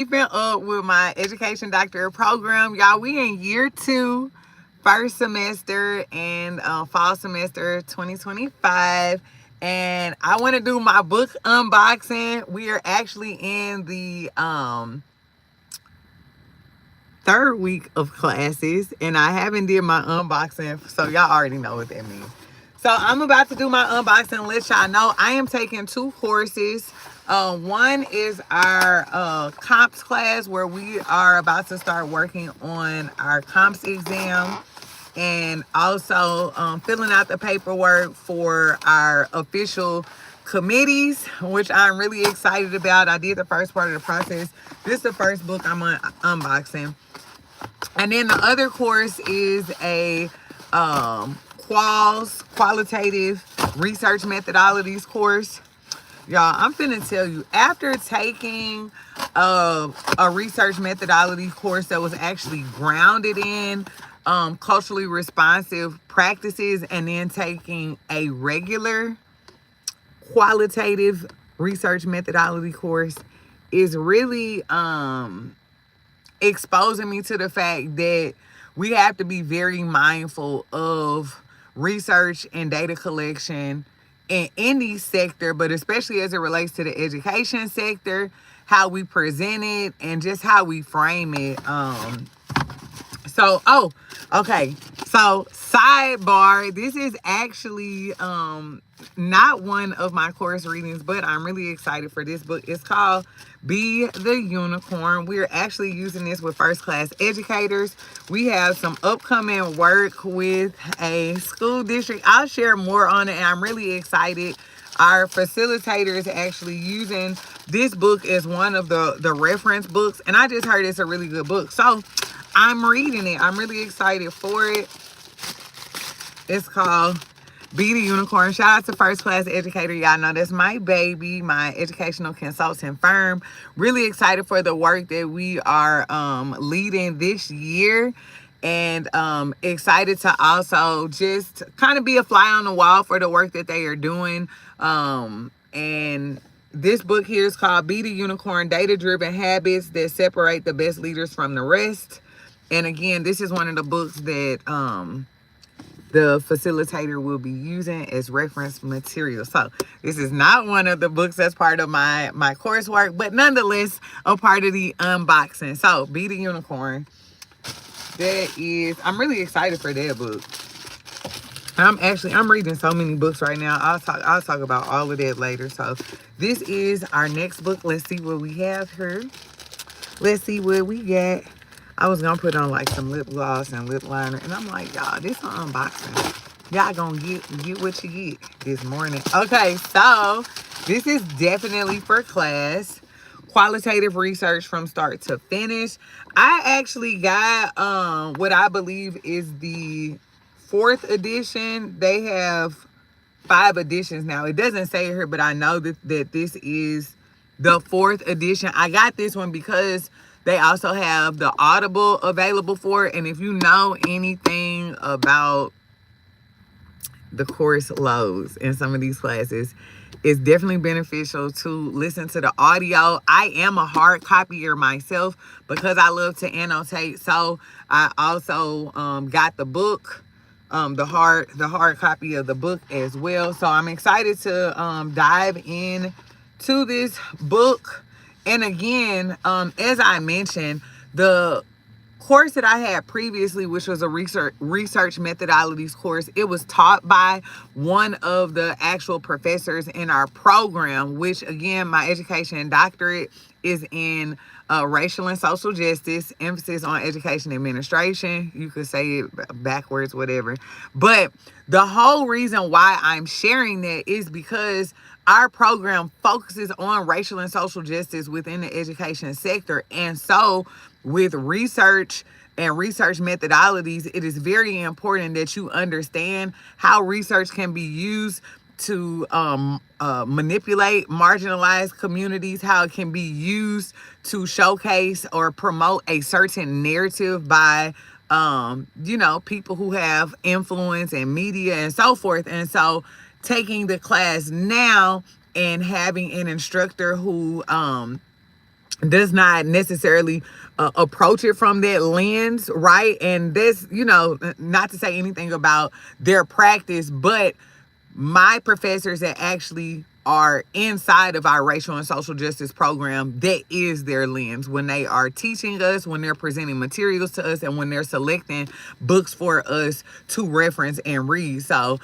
Keeping up with my education doctorate program. Y'all, we in year 2, first semester, and fall semester 2025. And I want to do my book unboxing. We are actually in the third week of classes, and I haven't did my unboxing, so y'all already know what that means. So I'm about to do my unboxing and let y'all know I am taking 2 courses. One is our comps class, where we are about to start working on our comps exam, and also filling out the paperwork for our official committees, which I'm really excited about. I did the first part of the process. This is the first book I'm unboxing. And then the other course is a qualitative research methodologies course. Y'all, I'm finna tell you, after taking a research methodology course that was actually grounded in culturally responsive practices, and then taking a regular qualitative research methodology course, is really exposing me to the fact that we have to be very mindful of research and data collection in any sector, but especially as it relates to the education sector, how we present it and just how we frame it. Okay. So, sidebar, this is actually not one of my course readings, but I'm really excited for this book. It's called Be the Unicorn. We're actually using this with first class educators. We have some upcoming work with a school district. I'll share more on it, and I'm really excited. Our facilitator is actually using this book as one of the reference books, and I just heard it's a really good book. So I'm reading it. I'm really excited for it. It's called Be the Unicorn. Shout out to First Class Educator. Y'all know that's my baby, my educational consulting firm. Really excited for the work that we are leading this year. And excited to also just kind of be a fly on the wall for the work that they are doing. And this book here is called Be the Unicorn, Data-Driven Habits That Separate the Best Leaders from the Rest. And again, this is one of the books that the facilitator will be using as reference material. So this is not one of the books that's part of my coursework, but nonetheless a part of the unboxing. So Be the Unicorn. I'm really excited for that book. I'm reading so many books right now. I'll talk about all of that later. So this is our next book. Let's see what we have here. Let's see what we got. I was gonna put on like some lip gloss and lip liner, and I'm like, y'all, this is unboxing. Y'all gonna get what you get this morning. Okay, so this is definitely for class. Qualitative research from start to finish. I actually got what I believe is the 4th edition. They have 5 editions now. It doesn't say here, but I know that this is the 4th edition. I got this one because they also have the Audible available for it. And if you know anything about the course loads in some of these classes, it's definitely beneficial to listen to the audio. I am a hard copier myself because I love to annotate. So I also got the book, the hard copy of the book as well. So I'm excited to dive in to this book. And again, as I mentioned, the course that I had previously, which was a research methodologies course, it was taught by one of the actual professors in our program, which again, my education and doctorate is in racial and social justice, emphasis on education administration. You could say it backwards, whatever. But the whole reason why I'm sharing that is because our program focuses on racial and social justice within the education sector. And so with research and research methodologies, it is very important that you understand how research can be used to manipulate marginalized communities, how it can be used to showcase or promote a certain narrative by people who have influence in media and so forth. And so taking the class now and having an instructor who does not necessarily approach it from that lens, right? And this, not to say anything about their practice, but my professors that actually are inside of our racial and social justice program, that is their lens when they are teaching us, when they're presenting materials to us, and when they're selecting books for us to reference and read. So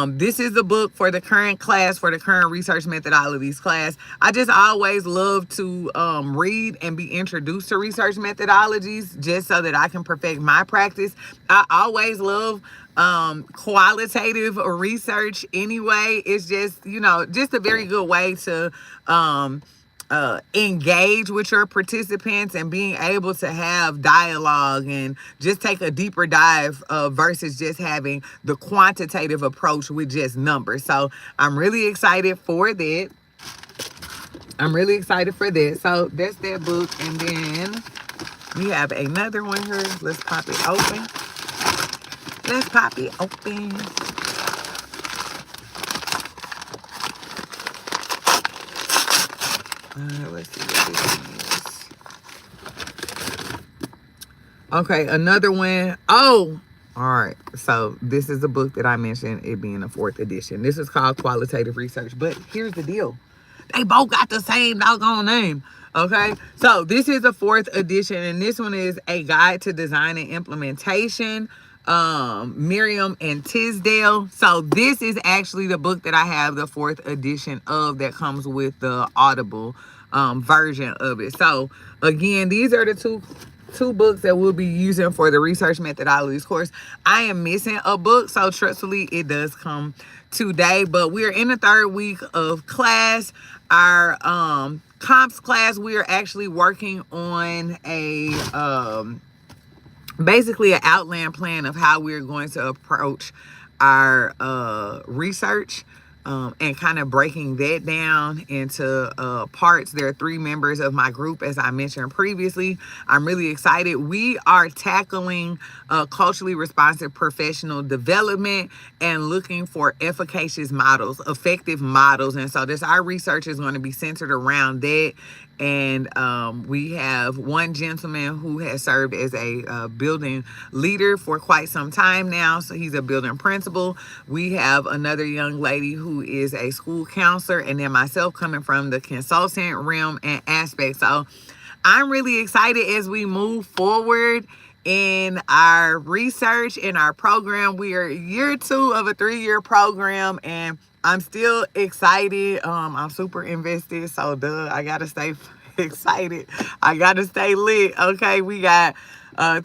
this is the book for the current class, for the current research methodologies class. I just always love to read and be introduced to research methodologies just so that I can perfect my practice. I always love qualitative research anyway. It's just, just a very good way to engage with your participants and being able to have dialogue and just take a deeper dive versus just having the quantitative approach with just numbers. So I'm really excited for that. So that's that book. And then we have another one here. Let's pop it open. Let's pop it open. Let's see what this is. Okay, another one. Oh, all right. So this is the book that I mentioned, it being a 4th edition. This is called Qualitative Research. But here's the deal. They both got the same doggone name. Okay, so this is a 4th edition, and this one is A Guide to Design and Implementation. Miriam and Tisdale. So this is actually the book that I have the 4th edition of, that comes with the Audible version of it. So again, these are the two books that we'll be using for the research methodologies course. I am missing a book, so trustfully it does come today, but we're in the 3rd week of class. Our comps class, we are actually working on a basically an outline plan of how we're going to approach our research, and kind of breaking that down into parts. There are 3 members of my group, as I mentioned previously. I'm really excited. We are tackling culturally responsive professional development and looking for efficacious models, effective models. And so our research is going to be centered around that. And we have one gentleman who has served as a building leader for quite some time now. So he's a building principal. We have another young lady who is a school counselor, and then myself coming from the consultant realm and aspect. So I'm really excited as we move forward in our research, in our program. We are year 2 of a 3-year program, and I'm still excited. I'm super invested. So I gotta stay excited. I gotta stay lit. Okay, we got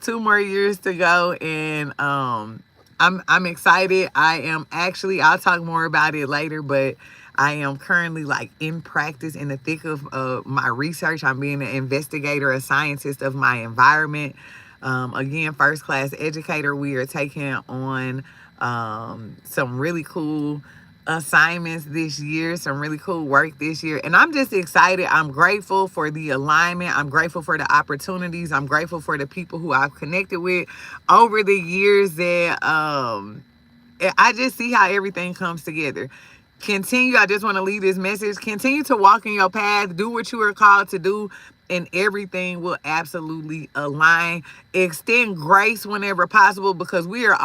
2 more years to go, and I'm excited. I am actually, I'll talk more about it later, but I am currently in practice, in the thick of my research. I'm being an investigator, a scientist of my environment. Again, first class educator. We are taking on some really cool assignments this year, some really cool work this year, and I'm just excited. I'm grateful for the alignment. I'm grateful for the opportunities. I'm grateful for the people who I've connected with over the years, that I just see how everything comes together. I just want to leave this message. Continue to walk in your path. Do what you are called to do, and everything will absolutely align. Extend grace whenever possible, because we are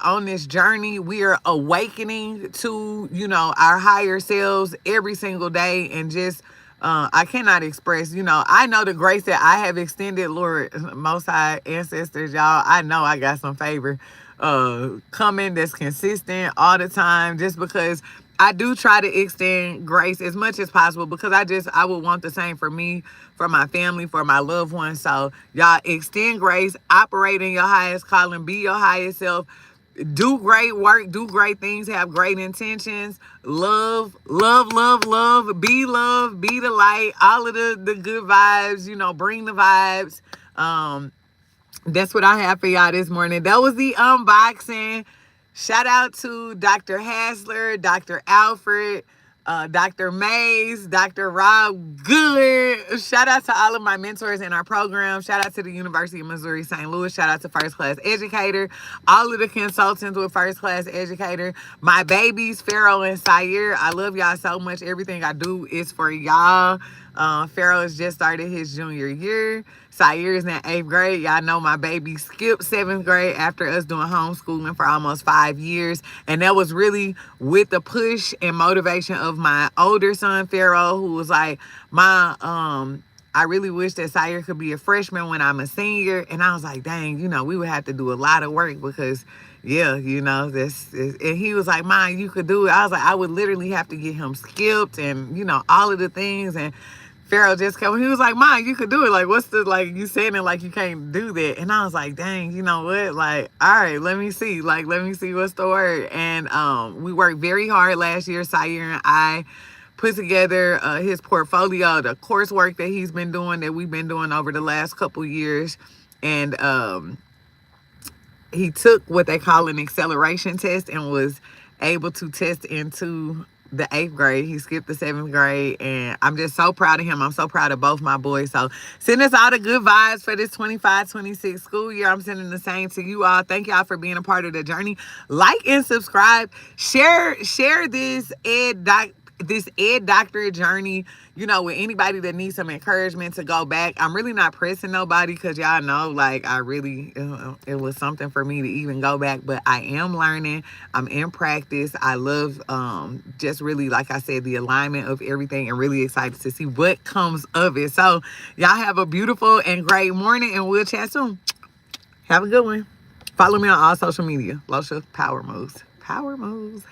on this journey. We are awakening to, our higher selves every single day. And just, I cannot express, I know the grace that I have extended, Lord, Most High ancestors, y'all. I know I got some favor coming that's consistent all the time, just because I do try to extend grace as much as possible, because I would want the same for me, for my family, for my loved ones. So y'all, extend grace, operate in your highest calling, be your highest self, do great work, do great things, have great intentions, love, be the light, all of the good vibes, bring the vibes. That's what I have for y'all this morning. That was the unboxing. Shout out to Dr. Hassler, Dr. Alfred, Dr. Mays, Dr. Rob Good. Shout out to all of my mentors in our program. Shout out to the University of Missouri St. Louis. Shout out to First Class Educator. All of the consultants with First Class Educator. My babies, Pharaoh and Sire. I love y'all so much. Everything I do is for y'all. Pharaoh has just started his junior year. Sire is in 8th grade. Y'all know my baby skipped 7th grade after us doing homeschooling for almost 5 years. And that was really with the push and motivation of my older son, Pharaoh, who was like, I really wish that Sire could be a freshman when I'm a senior. And I was like, dang, we would have to do a lot of work because, yeah, and he was like, Mom, you could do it. I was like, I would literally have to get him skipped and, all of the things. And Pharaoh just came. He was like, Mom, you could do it. Like, what's the, like, you saying it like you can't do that. And I was like, dang, you know what? Like, all right, let me see. Like, let me see what's the word. And we worked very hard last year, Sire and I put together his portfolio, the coursework that he's been doing, that we've been doing over the last couple years. And he took what they call an acceleration test and was able to test into the 8th grade. He skipped the 7th grade, and I'm just so proud of him. I'm so proud of both my boys. So send us all the good vibes for this 25-26 school year. I'm sending the same to you all. Thank y'all for being a part of the journey. Like and subscribe. Share this ed doctorate journey, with anybody that needs some encouragement to go back. I'm really not pressing nobody because y'all know, like, it was something for me to even go back, but I am learning. I'm in practice. I love just really, like I said, the alignment of everything, and really excited to see what comes of it. So y'all have a beautiful and great morning, and we'll chat soon. Have a good one. Follow me on all social media. Losha Power Moves. Power Moves.